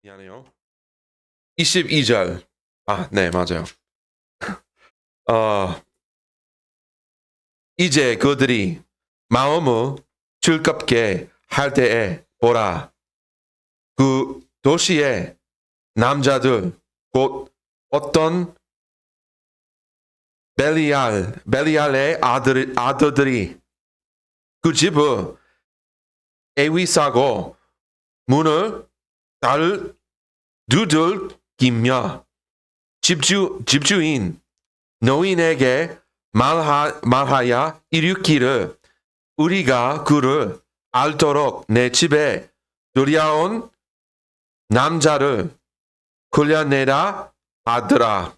미안해요. 22절. 네, 맞아요. 이제 그들이 마음을 즐겁게 할 때에 보라. 그 도시의 남자들 곧 어떤 벨리알의 아들들이 그 집을 애위사고 문을 두들기며 집주인 노인에게 말하여 이르기를 우리가 그를 알도록 내 집에 들여온 남자를 끌려내라 하더라.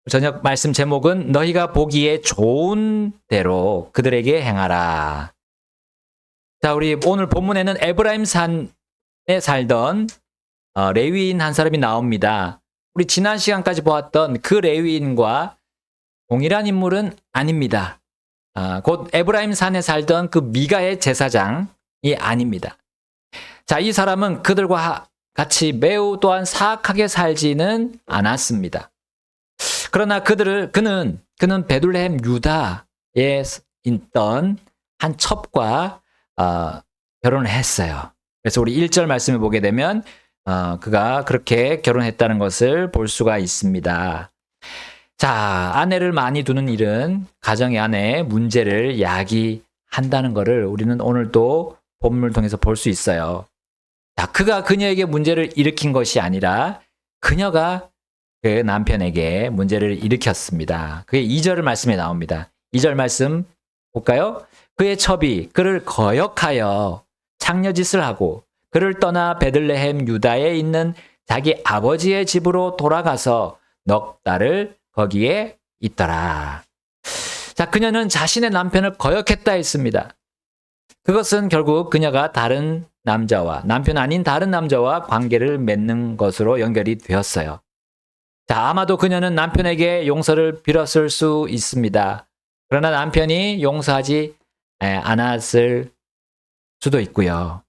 저녁 말씀 제목은 너희가 보기에 좋은 대로 그들에게 행하라. 자, 우리 오늘 본문에는 에브라임 산에 살던 레위인 한 사람이 나옵니다. 우리 지난 시간까지 보았던 그 레위인과 동일한 인물은 아닙니다. 곧 에브라임 산에 살던 그 미가의 제사장이 아닙니다. 자, 이 사람은 그들과 같이 매우 또한 사악하게 살지는 않았습니다. 그러나 그는 베들레헴 유다에 있던 한 첩과 결혼을 했어요. 그래서 우리 1절 말씀을 보게 되면 그가 그렇게 결혼했다는 것을 볼 수가 있습니다. 자, 아내를 많이 두는 일은 가정의 안에 문제를 야기한다는 것을 우리는 오늘 또 본문을 통해서 볼 수 있어요. 자, 그가 그녀에게 문제를 일으킨 것이 아니라 그녀가 그 남편에게 문제를 일으켰습니다. 그게 2절 말씀에 나옵니다. 2절 말씀 볼까요? 그의 첩이 그를 거역하여 창녀짓을 하고 그를 떠나 베들레헴 유다에 있는 자기 아버지의 집으로 돌아가서 넉 달을 거기에 있더라. 자, 그녀는 자신의 남편을 거역했다 했습니다. 그것은 결국 그녀가 다른 남자와 남편 아닌 다른 남자와 관계를 맺는 것으로 연결이 되었어요. 자, 아마도 그녀는 남편에게 용서를 빌었을 수 있습니다. 그러나 남편이 용서하지 않았을 수도 있고요.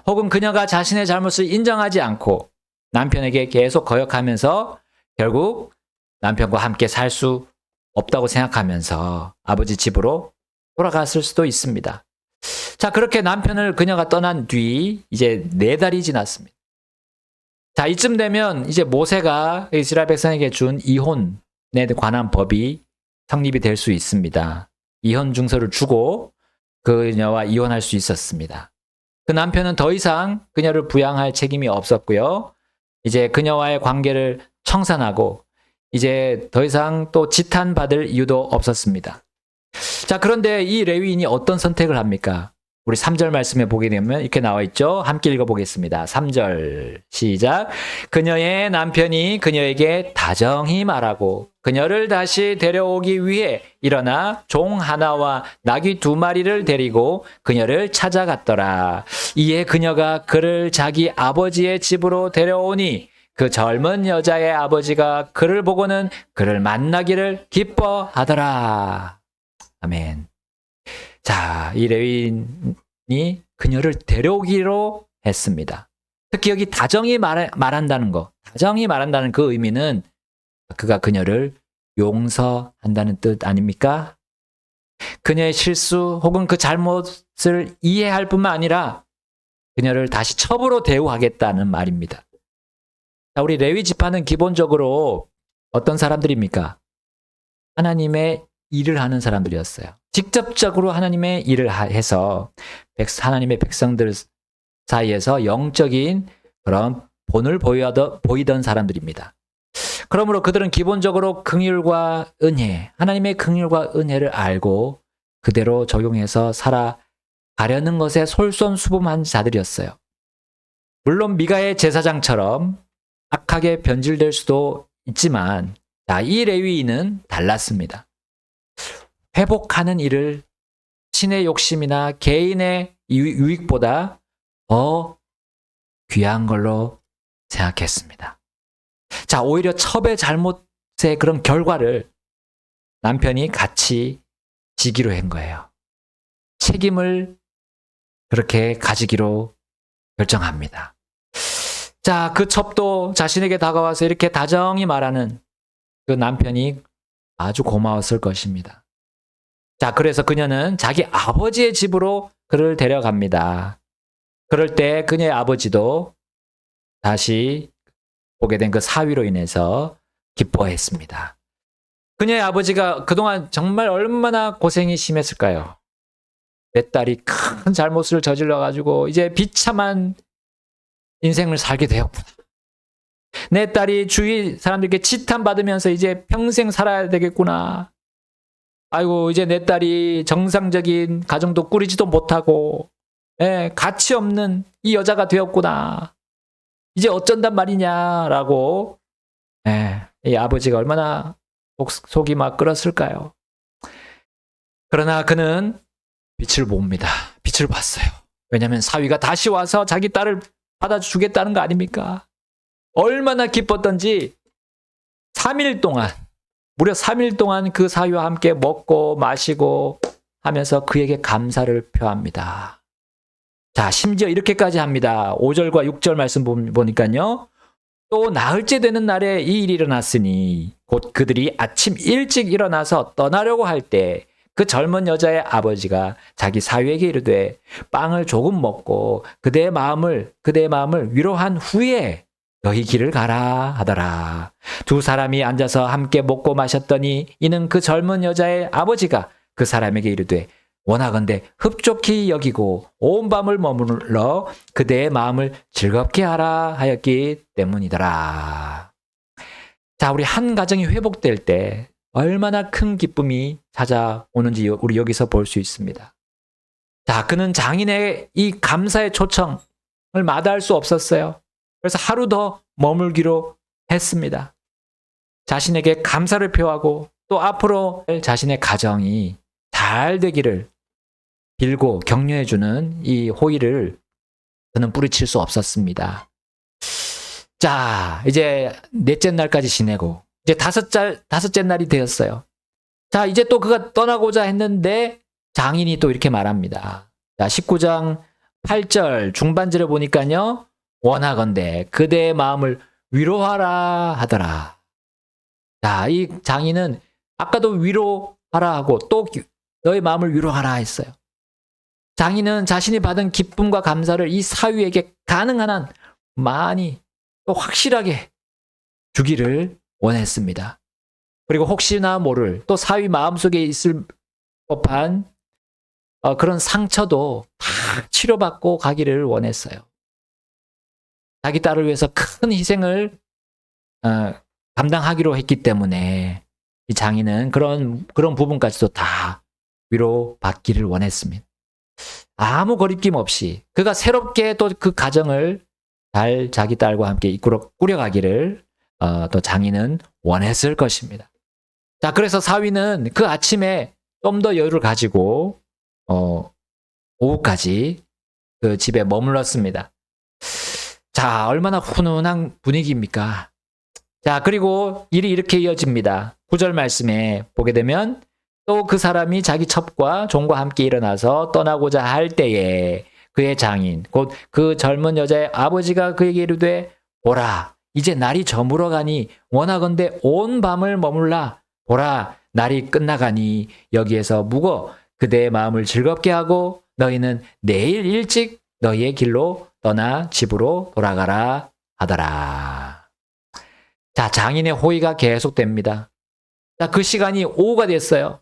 혹은 그녀가 자신의 잘못을 인정하지 않고 남편에게 계속 거역하면서 결국 남편과 함께 살 수 없다고 생각하면서 아버지 집으로 돌아갔을 수도 있습니다. 자, 그렇게 남편을 그녀가 떠난 뒤 이제 4달이 지났습니다. 자, 이쯤 되면 이제 모세가 이스라엘 백성에게 준 이혼에 관한 법이 성립이 될 수 있습니다. 이혼 증서를 주고 그녀와 이혼할 수 있었습니다. 그 남편은 더 이상 그녀를 부양할 책임이 없었고요. 이제 그녀와의 관계를 청산하고 이제 더 이상 또 지탄받을 이유도 없었습니다. 자, 그런데 이 레위인이 어떤 선택을 합니까? 우리 3절 말씀에 보게 되면 이렇게 나와 있죠. 함께 읽어보겠습니다. 3절 시작. 그녀의 남편이 그녀에게 다정히 말하고 그녀를 다시 데려오기 위해 일어나 종 하나와 나귀 2마리를 데리고 그녀를 찾아갔더라. 이에 그녀가 그를 자기 아버지의 집으로 데려오니 그 젊은 여자의 아버지가 그를 보고는 그를 만나기를 기뻐하더라. 아멘. 자, 이 레위인이 그녀를 데려오기로 했습니다. 특히 여기 다정히 말한다는 거, 다정히 말한다는 그 의미는 그가 그녀를 용서한다는 뜻 아닙니까? 그녀의 실수 혹은 그 잘못을 이해할 뿐만 아니라 그녀를 다시 첩으로 대우하겠다는 말입니다. 자, 우리 레위 지파는 기본적으로 어떤 사람들입니까? 하나님의 일을 하는 사람들이었어요. 직접적으로 하나님의 일을 해서 하나님의 백성들 사이에서 영적인 그런 본을 보이던 사람들입니다. 그러므로 그들은 기본적으로 긍휼과 은혜, 하나님의 긍휼과 은혜를 알고 그대로 적용해서 살아가려는 것에 솔선수범한 자들이었어요. 물론 미가의 제사장처럼 악하게 변질될 수도 있지만 이 레위인은 달랐습니다. 회복하는 일을 신의 욕심이나 개인의 유익보다 더 귀한 걸로 생각했습니다. 자, 오히려 첩의 잘못의 그런 결과를 남편이 같이 지기로 한 거예요. 책임을 그렇게 가지기로 결정합니다. 자, 그 첩도 자신에게 다가와서 이렇게 다정히 말하는 그 남편이 아주 고마웠을 것입니다. 자, 그래서 그녀는 자기 아버지의 집으로 그를 데려갑니다. 그럴 때 그녀의 아버지도 다시 보게 된 그 사위로 인해서 기뻐했습니다. 그녀의 아버지가 그동안 정말 얼마나 고생이 심했을까요? 내 딸이 큰 잘못을 저질러가지고 이제 비참한 인생을 살게 되었구나. 내 딸이 주위 사람들께 지탄받으면서 이제 평생 살아야 되겠구나. 아이고, 이제 내 딸이 정상적인 가정도 꾸리지도 못하고, 가치 없는 이 여자가 되었구나. 이제 어쩐단 말이냐라고, 이 아버지가 얼마나 속이 막 끓었을까요? 그러나 그는 빛을 봅니다. 빛을 봤어요. 왜냐하면 사위가 다시 와서 자기 딸을 받아주겠다는 거 아닙니까? 얼마나 기뻤던지 3일 동안, 무려 3일 동안 그 사위와 함께 먹고 마시고 하면서 그에게 감사를 표합니다. 자, 심지어 이렇게까지 합니다. 5절과 6절 말씀 보니까요. 또 나흘째 되는 날에 이 일이 일어났으니 곧 그들이 아침 일찍 일어나서 떠나려고 할 때 그 젊은 여자의 아버지가 자기 사위에게 이르되 빵을 조금 먹고 그대의 마음을 위로한 후에 너희 길을 가라 하더라. 두 사람이 앉아서 함께 먹고 마셨더니 이는 그 젊은 여자의 아버지가 그 사람에게 이르되 원하건대 흡족히 여기고 온 밤을 머물러 그대의 마음을 즐겁게 하라 하였기 때문이더라. 자, 우리 한 가정이 회복될 때 얼마나 큰 기쁨이 찾아오는지 우리 여기서 볼 수 있습니다. 자, 그는 장인의 이 감사의 초청을 마다할 수 없었어요. 그래서 하루 더 머물기로 했습니다. 자신에게 감사를 표하고 또 앞으로 자신의 가정이 잘 되기를 빌고 격려해주는 이 호의를 그는 뿌리칠 수 없었습니다. 자, 이제 넷째 날까지 지내고 이제 다섯째 날이 되었어요. 자, 이제 또 그가 떠나고자 했는데 장인이 또 이렇게 말합니다. 자, 19장 8절 중반절에 보니까요. 원하건대 그대의 마음을 위로하라 하더라. 자, 이 장인은 아까도 위로하라 하고 또 너의 마음을 위로하라 했어요. 장인은 자신이 받은 기쁨과 감사를 이 사위에게 가능한 한 많이 또 확실하게 주기를 원했습니다. 그리고 혹시나 모를 또 사위 마음속에 있을 법한 그런 상처도 다 치료받고 가기를 원했어요. 자기 딸을 위해서 큰 희생을 감당하기로 했기 때문에 이 장인은 그런 부분까지도 다 위로받기를 원했습니다. 아무 거리낌 없이 그가 새롭게 또 그 가정을 잘 자기 딸과 함께 꾸려가기를 또 장인은 원했을 것입니다. 자, 그래서 사위는 그 아침에 좀 더 여유를 가지고 오후까지 그 집에 머물렀습니다. 자, 얼마나 훈훈한 분위기입니까? 자, 그리고 일이 이렇게 이어집니다. 9절 말씀에 보게 되면 또 그 사람이 자기 첩과 종과 함께 일어나서 떠나고자 할 때에 그의 장인 곧 그 젊은 여자의 아버지가 그에게 이르되 보라 이제 날이 저물어 가니 원하건대 온 밤을 머물라 보라 날이 끝나가니 여기에서 묵어 그대의 마음을 즐겁게 하고 너희는 내일 일찍 너희의 길로 떠나 집으로 돌아가라 하더라. 자, 장인의 호의가 계속됩니다. 자, 그 시간이 오후가 됐어요.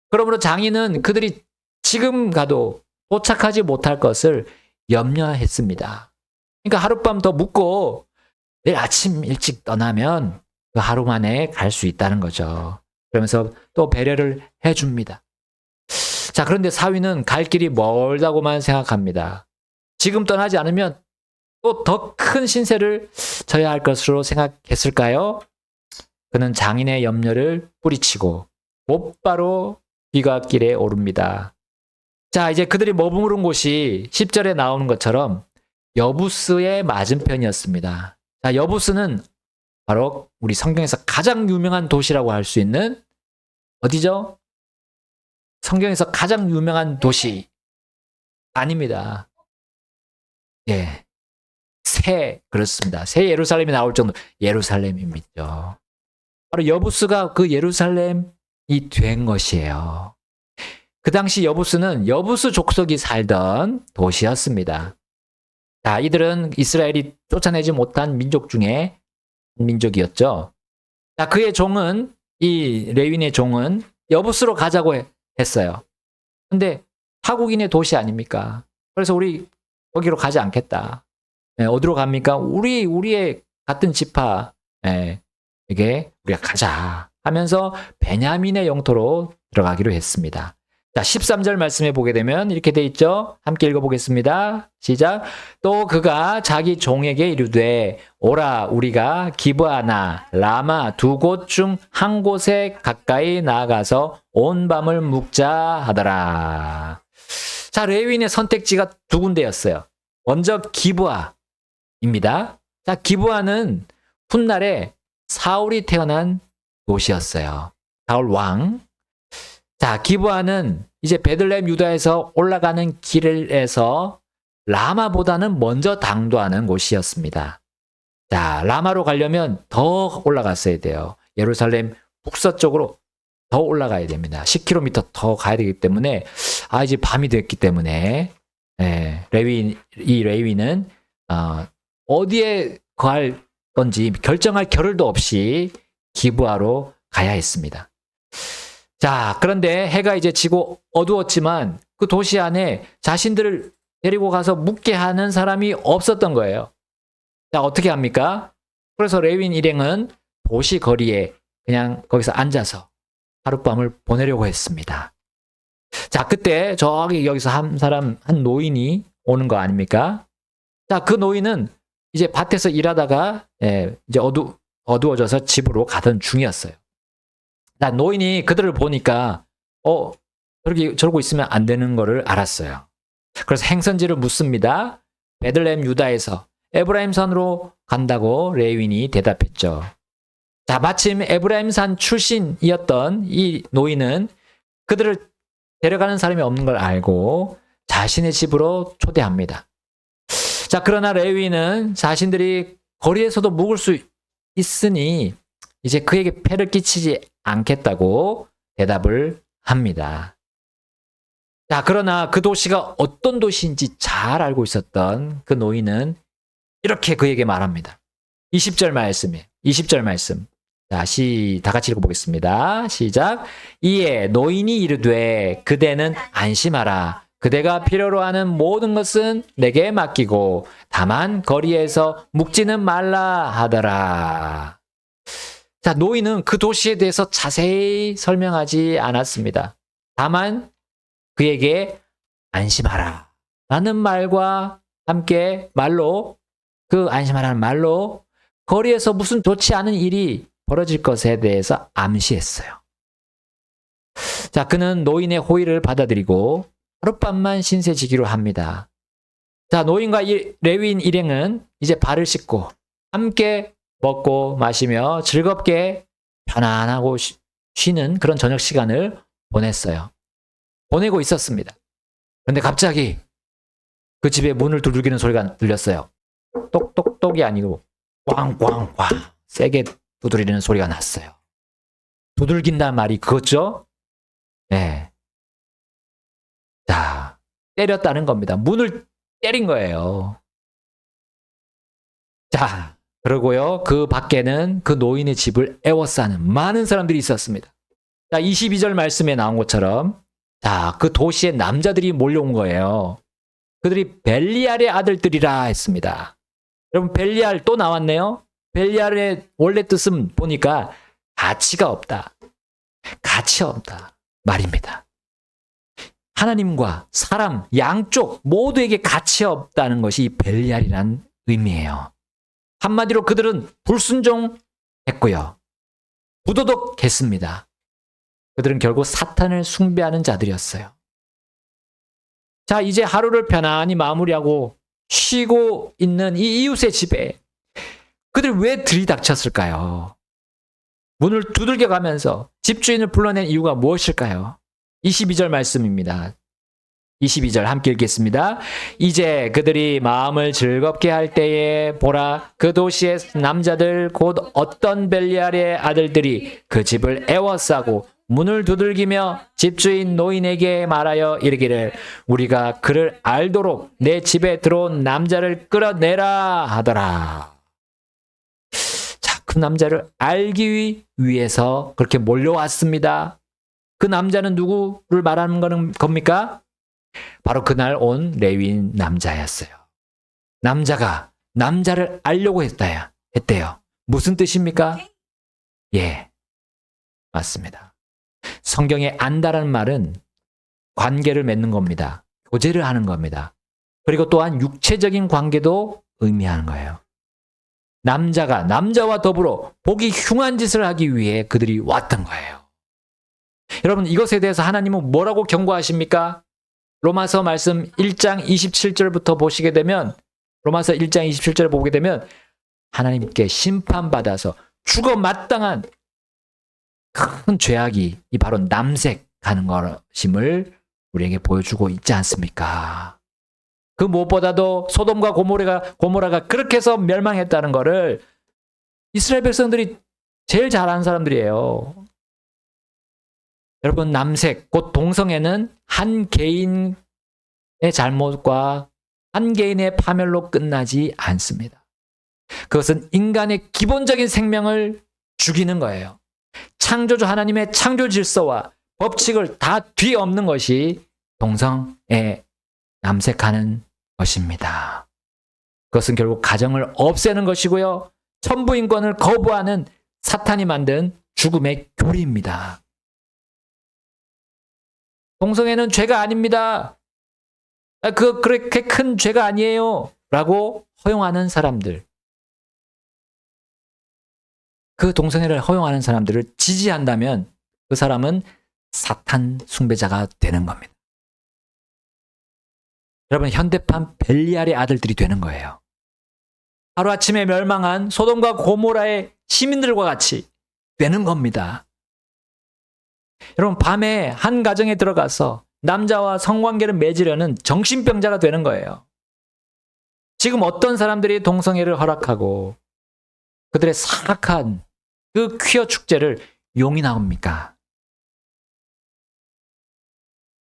그러므로 장인은 그들이 지금 가도 도착하지 못할 것을 염려했습니다. 그러니까 하룻밤 더 묵고 내일 아침 일찍 떠나면 그 하루 만에 갈 수 있다는 거죠. 그러면서 또 배려를 해줍니다. 자, 그런데 사위는 갈 길이 멀다고만 생각합니다. 지금 떠나지 않으면 또 더 큰 신세를 져야 할 것으로 생각했을까요? 그는 장인의 염려를 뿌리치고 곧바로 귀갓길에 오릅니다. 자, 이제 그들이 머무른 곳이 10절에 나오는 것처럼 여부스의 맞은편이었습니다. 자, 여부스는 바로 우리 성경에서 가장 유명한 도시라고 할 수 있는 어디죠? 성경에서 가장 유명한 도시 아닙니다. 예, 그렇습니다. 새 예루살렘이 나올 정도 예루살렘입니다. 바로 여부스가 그 예루살렘이 된 것이에요. 그 당시 여부스는 여부스 족속이 살던 도시였습니다. 자, 이들은 이스라엘이 쫓아내지 못한 민족 중에 한 민족이었죠. 자, 그의 종은 이 레윈의 종은 여부스로 가자고 했어요. 근데 타국인의 도시 아닙니까? 그래서 우리 거기로 가지 않겠다. 어디로 갑니까? 우리의 같은 지파 에게 우리가 가자 하면서 베냐민의 영토로 들어가기로 했습니다. 자, 13절 말씀해 보게 되면 이렇게 돼 있죠. 함께 읽어보겠습니다. 시작. 또 그가 자기 종에게 이르되 오라 우리가 기브아나 라마 두 곳 중 한 곳에 가까이 나아가서 온 밤을 묵자 하더라. 자, 레위인의 선택지가 두 군데였어요. 먼저 기브아입니다. 자, 기브아는 훗날에 사울이 태어난 도시였어요. 사울 왕. 자, 기브아는 이제 베들레헴 유다에서 올라가는 길에서 라마보다는 먼저 당도하는 곳이었습니다. 자, 라마로 가려면 더 올라갔어야 돼요. 예루살렘 북서쪽으로 더 올라가야 됩니다. 10km 더 가야 되기 때문에 이제 밤이 됐기 때문에 이 레위는 어디에 거할 건지 결정할 겨를도 없이 기브아로 가야 했습니다. 자, 그런데 해가 이제 지고 어두웠지만 그 도시 안에 자신들을 데리고 가서 묵게 하는 사람이 없었던 거예요. 자, 어떻게 합니까? 그래서 레위인 일행은 도시 거리에 그냥 거기서 앉아서 하룻밤을 보내려고 했습니다. 자, 그때 여기서 한 노인이 오는 거 아닙니까? 자, 그 노인은 이제 밭에서 일하다가 이제 어두워져서 집으로 가던 중이었어요. 나 노인이 그들을 보니까 저러고 있으면 안 되는 거를 알았어요. 그래서 행선지를 묻습니다. 베들레헴 유다에서 에브라임산으로 간다고 레위인이 대답했죠. 자, 마침 에브라임산 출신이었던 이 노인은 그들을 데려가는 사람이 없는 걸 알고 자신의 집으로 초대합니다. 자, 그러나 레위인은 자신들이 거리에서도 묵을 수 있으니 이제 그에게 폐를 끼치지 않겠다고 대답을 합니다. 자, 그러나 그 도시가 어떤 도시인지 잘 알고 있었던 그 노인은 이렇게 그에게 말합니다. 20절 말씀이에요. 20절 말씀. 자, 다 같이 읽어보겠습니다. 시작. 이에 노인이 이르되 그대는 안심하라. 그대가 필요로 하는 모든 것은 내게 맡기고 다만 거리에서 묵지는 말라 하더라. 자, 노인은 그 도시에 대해서 자세히 설명하지 않았습니다. 다만 그에게 안심하라 라는 말과 함께 그 안심하라는 말로 거리에서 무슨 좋지 않은 일이 벌어질 것에 대해서 암시했어요. 자, 그는 노인의 호의를 받아들이고 하룻밤만 신세지기로 합니다. 자, 노인과 레위인 일행은 이제 발을 씻고 함께 먹고 마시며 즐겁게 편안하고 쉬는 그런 저녁 시간을 보내고 있었습니다. 그런데 갑자기 그 집에 문을 두들기는 소리가 들렸어요. 똑똑똑이 아니고 꽝꽝꽝 세게 두드리는 소리가 났어요. 두들긴다는 말이 그거죠? 네. 자, 때렸다는 겁니다. 문을 때린 거예요. 자, 그러고요. 그 밖에는 그 노인의 집을 애워싸는 많은 사람들이 있었습니다. 자, 22절 말씀에 나온 것처럼 자, 그 도시에 남자들이 몰려온 거예요. 그들이 벨리알의 아들들이라 했습니다. 여러분, 벨리알 또 나왔네요. 벨리알의 원래 뜻은 보니까 가치 없다 말입니다. 하나님과 사람 양쪽 모두에게 가치 없다는 것이 이 벨리알이란 의미예요. 한마디로 그들은 불순종했고요. 부도덕했습니다. 그들은 결국 사탄을 숭배하는 자들이었어요. 자, 이제 하루를 편안히 마무리하고 쉬고 있는 이 이웃의 집에 그들 왜 들이닥쳤을까요? 문을 두들겨 가면서 집주인을 불러낸 이유가 무엇일까요? 22절 말씀입니다. 22절 함께 읽겠습니다. 이제 그들이 마음을 즐겁게 할 때에 보라 그 도시의 남자들 곧 어떤 벨리알의 아들들이 그 집을 애워싸고 문을 두들기며 집주인 노인에게 말하여 이르기를 우리가 그를 알도록 내 집에 들어온 남자를 끌어내라 하더라. 자, 그 남자를 알기 위해서 그렇게 몰려왔습니다. 그 남자는 누구를 말하는 겁니까? 바로 그날 온 레위인 남자였어요. 남자가 남자를 알려고 했대요. 무슨 뜻입니까? 예, 맞습니다. 성경에 안다라는 말은 관계를 맺는 겁니다. 교제를 하는 겁니다. 그리고 또한 육체적인 관계도 의미하는 거예요. 남자가 남자와 더불어 보기 흉한 짓을 하기 위해 그들이 왔던 거예요. 여러분, 이것에 대해서 하나님은 뭐라고 경고하십니까? 로마서 말씀 1장 27절부터 보시게 되면 로마서 1장 27절을 보게 되면 하나님께 심판받아서 죽어 마땅한 큰 죄악이 이 바로 남색하는 것임을 우리에게 보여주고 있지 않습니까? 그 무엇보다도 소돔과 고모라가 그렇게 해서 멸망했다는 것을 이스라엘 백성들이 제일 잘 아는 사람들이에요. 여러분, 남색, 곧 동성애는 한 개인의 잘못과 한 개인의 파멸로 끝나지 않습니다. 그것은 인간의 기본적인 생명을 죽이는 거예요. 창조주 하나님의 창조 질서와 법칙을 다 뒤엎는 것이 동성애, 남색하는 것입니다. 그것은 결국 가정을 없애는 것이고요. 천부인권을 거부하는 사탄이 만든 죽음의 교리입니다. 동성애는 죄가 아닙니다. 그렇게 큰 죄가 아니에요. 라고 허용하는 사람들. 그 동성애를 허용하는 사람들을 지지한다면 그 사람은 사탄 숭배자가 되는 겁니다. 여러분, 현대판 벨리알의 아들들이 되는 거예요. 하루아침에 멸망한 소돔과 고모라의 시민들과 같이 되는 겁니다. 여러분, 밤에 한 가정에 들어가서 남자와 성관계를 맺으려는 정신병자가 되는 거예요. 지금 어떤 사람들이 동성애를 허락하고 그들의 사악한 그 퀴어 축제를 용인합니까?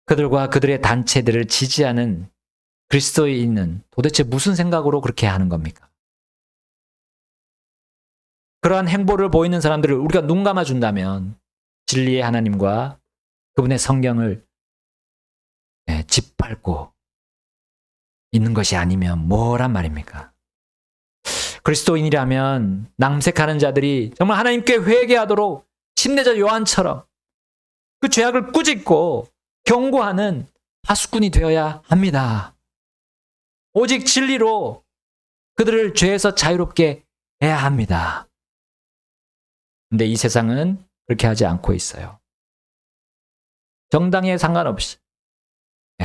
그들과 그들의 단체들을 지지하는 그리스도인은 도대체 무슨 생각으로 그렇게 하는 겁니까? 그러한 행보를 보이는 사람들을 우리가 눈 감아준다면 진리의 하나님과 그분의 성경을 짓밟고 있는 것이 아니면 뭐란 말입니까? 그리스도인이라면 남색하는 자들이 정말 하나님께 회개하도록 침례자 요한처럼 그 죄악을 꾸짖고 경고하는 파수꾼이 되어야 합니다. 오직 진리로 그들을 죄에서 자유롭게 해야 합니다. 근데 이 세상은 그렇게 하지 않고 있어요. 정당에 상관없이 그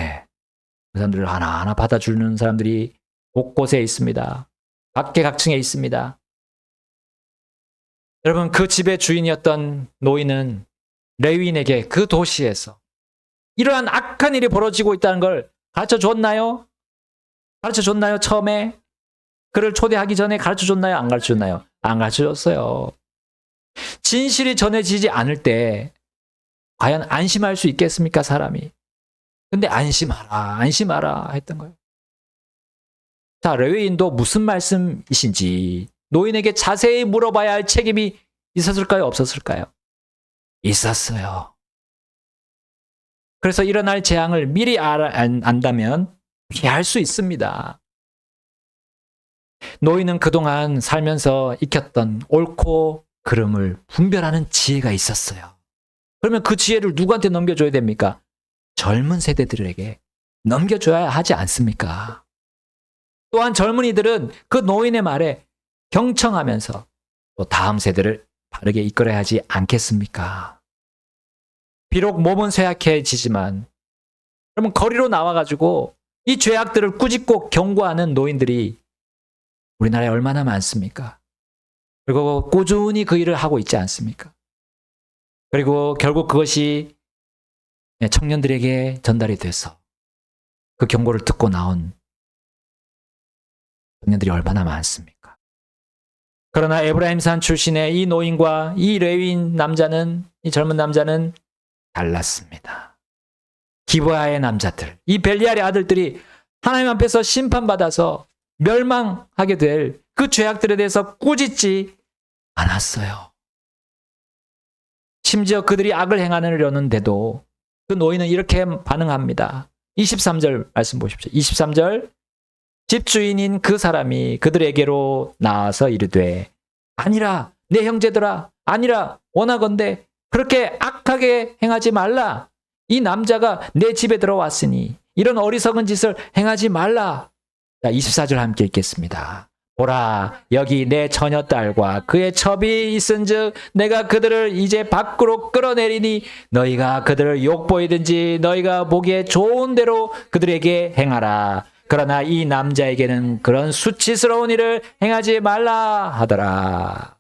사람들을 하나하나 받아주는 사람들이 곳곳에 있습니다. 각계각층에 있습니다. 여러분, 그 집의 주인이었던 노인은 레위인에게 그 도시에서 이러한 악한 일이 벌어지고 있다는 걸 가르쳐 줬나요? 가르쳐 줬나요? 처음에? 그를 초대하기 전에 가르쳐 줬나요? 안 가르쳐 줬나요? 안 가르쳐 줬어요. 진실이 전해지지 않을 때 과연 안심할 수 있겠습니까, 사람이? 근데 안심하라 했던 거예요. 자, 레위인도 무슨 말씀이신지 노인에게 자세히 물어봐야 할 책임이 있었을까요? 없었을까요? 있었어요. 그래서 일어날 재앙을 미리 안다면 피할 수 있습니다. 노인은 그동안 살면서 익혔던 옳고 그름을 분별하는 지혜가 있었어요. 그러면 그 지혜를 누구한테 넘겨줘야 됩니까? 젊은 세대들에게 넘겨줘야 하지 않습니까? 또한 젊은이들은 그 노인의 말에 경청하면서 또 다음 세대를 바르게 이끌어야 하지 않겠습니까? 비록 몸은 쇠약해지지만 그러면 거리로 나와가지고 이 죄악들을 꾸짖고 경고하는 노인들이 우리나라에 얼마나 많습니까? 그리고 꾸준히 그 일을 하고 있지 않습니까? 그리고 결국 그것이 청년들에게 전달이 돼서 그 경고를 듣고 나온 청년들이 얼마나 많습니까? 그러나 에브라임산 출신의 이 노인과 이 레위인 남자는, 이 젊은 남자는 달랐습니다. 기브아의 남자들, 이 벨리알의 아들들이 하나님 앞에서 심판받아서 멸망하게 될 그 죄악들에 대해서 꾸짖지 않았어요. 심지어 그들이 악을 행하려는데도 그 노인은 이렇게 반응합니다. 23절 말씀 보십시오. 23절, 집주인인 그 사람이 그들에게로 나와서 이르되 아니라 내 형제들아, 아니라 원하건대 그렇게 악하게 행하지 말라. 이 남자가 내 집에 들어왔으니 이런 어리석은 짓을 행하지 말라. 자, 24절 함께 읽겠습니다. 보라, 여기 내 처녀딸과 그의 첩이 있은즉 내가 그들을 이제 밖으로 끌어내리니 너희가 그들을 욕보이든지 너희가 보기에 좋은 대로 그들에게 행하라. 그러나 이 남자에게는 그런 수치스러운 일을 행하지 말라 하더라.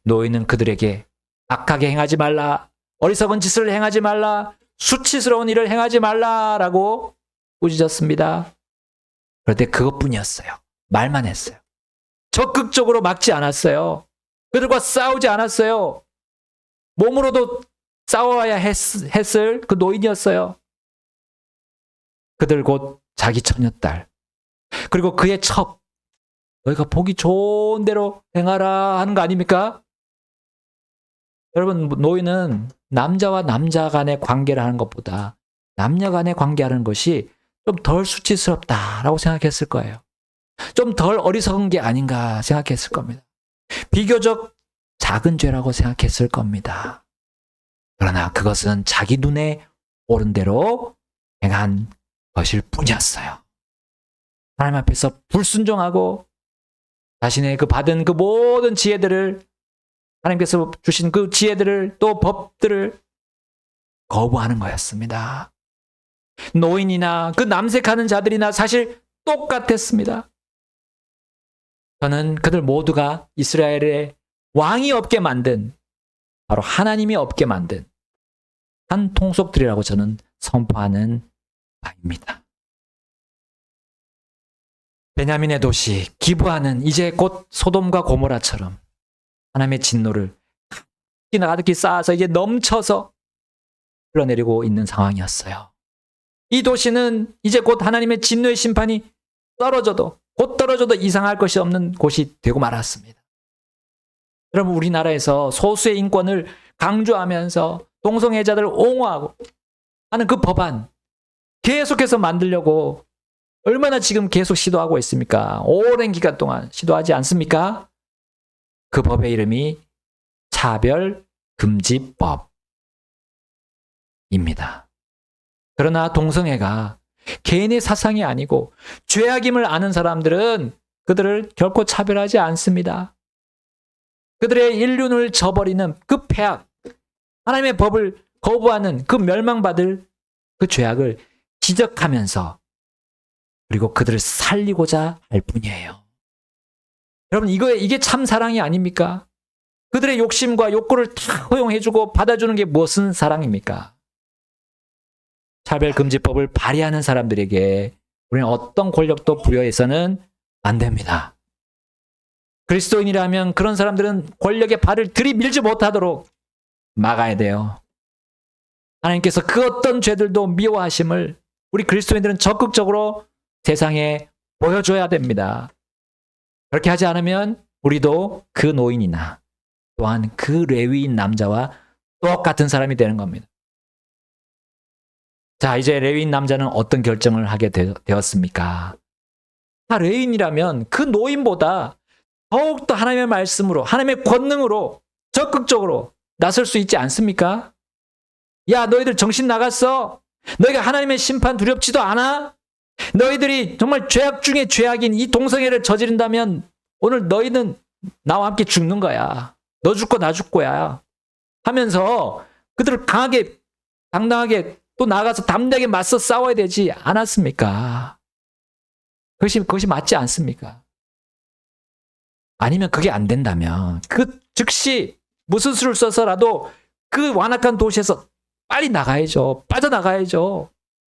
노인은 그들에게 악하게 행하지 말라, 어리석은 짓을 행하지 말라, 수치스러운 일을 행하지 말라라고 꾸짖었습니다. 그런데 그것뿐이었어요. 말만 했어요. 적극적으로 막지 않았어요. 그들과 싸우지 않았어요. 몸으로도 싸워야 했을 그 노인이었어요. 그들 곧 자기 처녀딸, 그리고 그의 첩, 너희가 보기 좋은 대로 행하라 하는 거 아닙니까? 여러분, 노인은 남자와 남자 간의 관계를 하는 것보다 남녀 간의 관계하는 것이 좀 덜 수치스럽다라고 생각했을 거예요. 좀 덜 어리석은 게 아닌가 생각했을 겁니다. 비교적 작은 죄라고 생각했을 겁니다. 그러나 그것은 자기 눈에 옳은 대로 행한 것일 뿐이었어요. 하나님 앞에서 불순종하고 자신의 그 받은 그 모든 지혜들을, 하나님께서 주신 그 지혜들을, 또 법들을 거부하는 거였습니다. 노인이나 그 남색하는 자들이나 사실 똑같았습니다. 저는 그들 모두가 이스라엘의 왕이 없게 만든, 바로 하나님이 없게 만든 한 통속들이라고 저는 선포하는 바입니다. 베냐민의 도시 기브아는 이제 곧 소돔과 고모라처럼 하나님의 진노를 가득히 쌓아서 이제 넘쳐서 흘러내리고 있는 상황이었어요. 이 도시는 이제 곧 하나님의 진노의 심판이 곧 떨어져도 이상할 것이 없는 곳이 되고 말았습니다. 여러분, 우리나라에서 소수의 인권을 강조하면서 동성애자들을 옹호하고 하는 그 법안 계속해서 만들려고 얼마나 지금 계속 시도하고 있습니까? 오랜 기간 동안 시도하지 않습니까? 그 법의 이름이 차별금지법입니다. 그러나 동성애가 개인의 사상이 아니고 죄악임을 아는 사람들은 그들을 결코 차별하지 않습니다. 그들의 인륜을 저버리는 그 폐악, 하나님의 법을 거부하는 그 멸망받을 그 죄악을 지적하면서 그리고 그들을 살리고자 할 뿐이에요. 여러분, 이게 참 사랑이 아닙니까? 그들의 욕심과 욕구를 다 허용해주고 받아주는 게 무슨 사랑입니까? 차별금지법을 발의하는 사람들에게 우리는 어떤 권력도 부여해서는 안 됩니다. 그리스도인이라면 그런 사람들은 권력의 발을 들이밀지 못하도록 막아야 돼요. 하나님께서 그 어떤 죄들도 미워하심을 우리 그리스도인들은 적극적으로 세상에 보여줘야 됩니다. 그렇게 하지 않으면 우리도 그 노인이나 또한 그 레위인 남자와 똑같은 사람이 되는 겁니다. 자, 이제 레위인 남자는 어떤 결정을 하게 되었습니까? 레위인이라면 그 노인보다 더욱더 하나님의 말씀으로, 하나님의 권능으로 적극적으로 나설 수 있지 않습니까? 야, 너희들 정신 나갔어? 너희가 하나님의 심판 두렵지도 않아? 너희들이 정말 죄악 중에 죄악인 이 동성애를 저지른다면 오늘 너희는 나와 함께 죽는 거야. 너 죽고 나 죽고야. 하면서 그들을 강하게, 당당하게 또 나가서 담대하게 맞서 싸워야 되지 않았습니까? 그것이 맞지 않습니까? 아니면 그게 안 된다면 즉시 무슨 수를 써서라도 그 완악한 도시에서 빨리 나가야죠. 빠져나가야죠.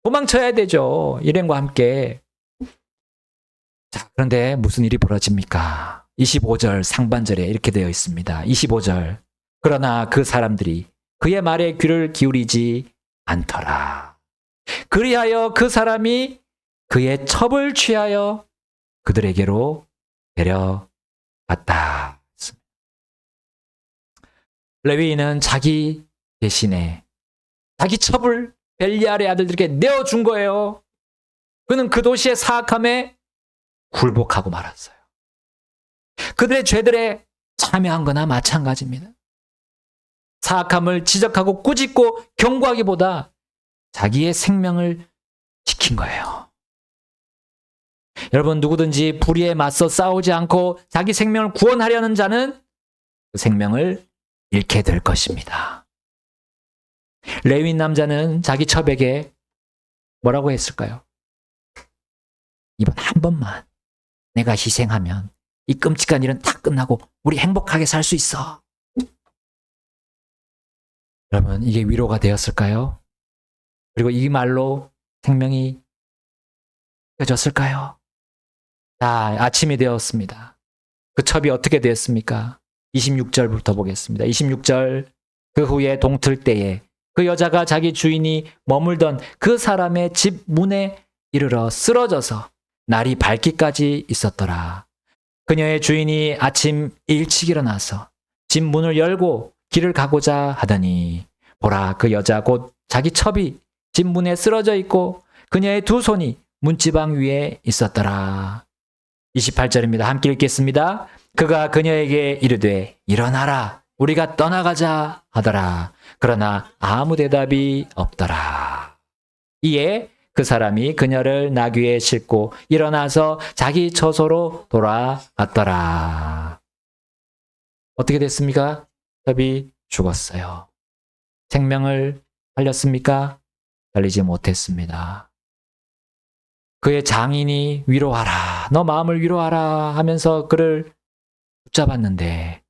도망쳐야 되죠. 일행과 함께. 자, 그런데 무슨 일이 벌어집니까? 25절 상반절에 이렇게 되어 있습니다. 25절. 그러나 그 사람들이 그의 말에 귀를 기울이지 않더라. 그리하여 그 사람이 그의 첩을 취하여 그들에게로 데려갔다. 레위인은 자기 대신에 자기 첩을 벨리알의 아들들에게 내어준 거예요. 그는 그 도시의 사악함에 굴복하고 말았어요. 그들의 죄들에 참여한 거나 마찬가지입니다. 사악함을 지적하고 꾸짖고 경고하기보다 자기의 생명을 지킨 거예요. 여러분, 누구든지 불의에 맞서 싸우지 않고 자기 생명을 구원하려는 자는 그 생명을 잃게 될 것입니다. 레위인 남자는 자기 첩에게 뭐라고 했을까요? 이번 한 번만 내가 희생하면 이 끔찍한 일은 다 끝나고 우리 행복하게 살 수 있어. 여러분, 이게 위로가 되었을까요? 그리고 이 말로 생명이 펴졌을까요? 자, 아침이 되었습니다. 그 첩이 어떻게 되었습니까? 26절부터 보겠습니다. 26절. 그 후에 동틀 때에 그 여자가 자기 주인이 머물던 그 사람의 집 문에 이르러 쓰러져서 날이 밝기까지 있었더라. 그녀의 주인이 아침 일찍 일어나서 집 문을 열고 길을 가고자 하더니 보라, 그 여자 곧 자기 첩이 집 문에 쓰러져 있고 그녀의 두 손이 문지방 위에 있었더라. 28절입니다. 함께 읽겠습니다. 그가 그녀에게 이르되 일어나라, 우리가 떠나가자 하더라. 그러나 아무 대답이 없더라. 이에 그 사람이 그녀를 나귀에 싣고 일어나서 자기 처소로 돌아갔더라. 어떻게 됐습니까? 첩이 죽었어요. 생명을 살렸습니까? 살리지 못했습니다. 그의 장인이 위로하라, 너 마음을 위로하라 하면서 그를 붙잡았는데,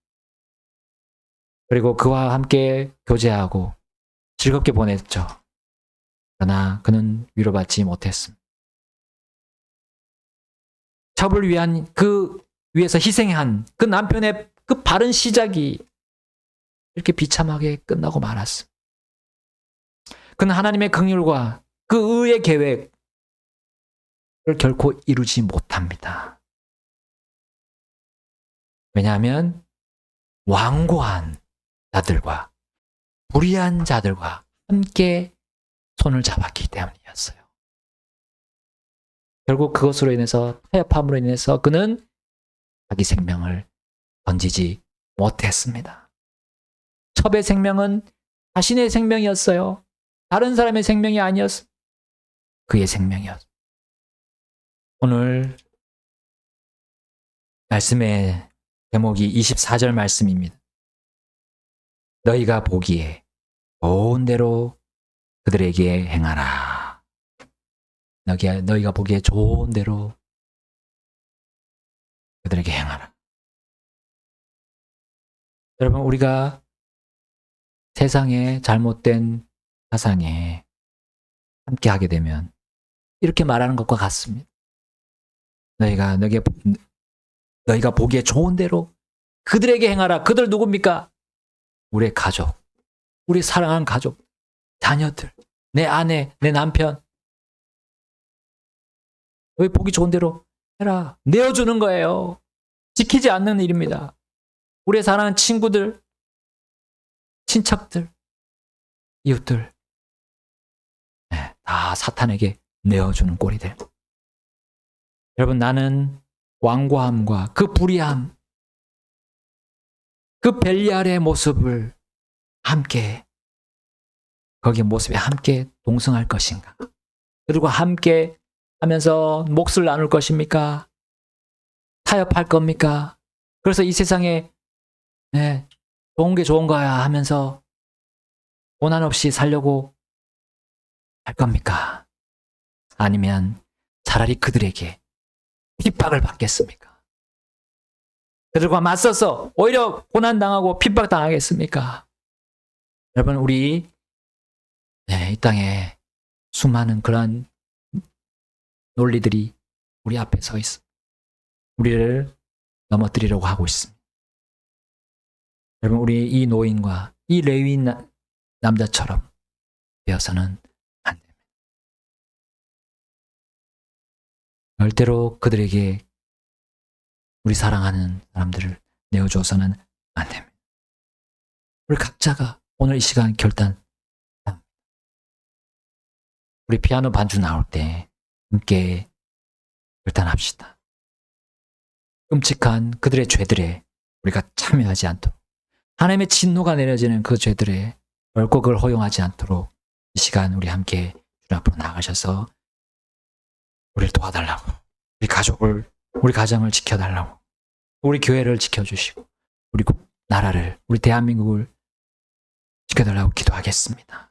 그리고 그와 함께 교제하고 즐겁게 보냈죠. 그러나 그는 위로받지 못했습니다. 첩을 위한 그 위해서 희생한 그 남편의 그 바른 시작이 이렇게 비참하게 끝나고 말았습니다. 그는 하나님의 긍휼과 그 의의 계획을 결코 이루지 못합니다. 왜냐하면 완고한 자들과 불의한 자들과 함께 손을 잡았기 때문이었어요. 결국 그것으로 인해서, 타협함으로 인해서 그는 자기 생명을 던지지 못했습니다. 첩의 생명은 자신의 생명이었어요. 다른 사람의 생명이 아니었어요. 그의 생명이었어요. 오늘 말씀의 제목이 24절 말씀입니다. 너희가 보기에 좋은 대로 그들에게 행하라. 너희가 보기에 좋은 대로 그들에게 행하라. 여러분, 우리가 세상의 잘못된 사상에 함께 하게 되면 이렇게 말하는 것과 같습니다. 너희가 보기에 좋은 대로 그들에게 행하라. 그들 누굽니까? 우리의 가족, 우리 사랑하는 가족, 자녀들, 내 아내, 내 남편. 너희 보기 좋은 대로 해라. 내어주는 거예요. 지키지 않는 일입니다. 우리의 사랑하는 친구들, 친척들, 이웃들, 다 사탄에게 내어주는 꼴이 됩니다. 여러분, 나는 완고함과 그 불의함, 그 벨리알의 모습을 함께, 거기에 모습에 함께 동승할 것인가? 그리고 함께 하면서 몫을 나눌 것입니까? 타협할 겁니까? 그래서 이 세상에 좋은 게 좋은 거야 하면서 고난 없이 살려고 할 겁니까? 아니면 차라리 그들에게 핍박을 받겠습니까? 그들과 맞서서 오히려 고난당하고 핍박당하겠습니까? 여러분, 우리 이 땅에 수많은 그러한 논리들이 우리 앞에 서 있어. 우리를 넘어뜨리려고 하고 있습니다. 여러분, 우리 이 노인과 이 레위인 남자처럼 되어서는 안 됩니다. 절대로 그들에게 우리 사랑하는 사람들을 내어줘서는 안 됩니다. 우리 각자가 오늘 이 시간 결단, 우리 피아노 반주 나올 때 함께 결단합시다. 끔찍한 그들의 죄들에 우리가 참여하지 않도록, 하나님의 진노가 내려지는 그 죄들에 결코 그걸 허용하지 않도록 이 시간 우리 함께 주님 앞으로 나가셔서 우리를 도와달라고, 우리 가족을, 우리 가정을 지켜달라고, 우리 교회를 지켜주시고 우리 나라를, 우리 대한민국을 지켜달라고 기도하겠습니다.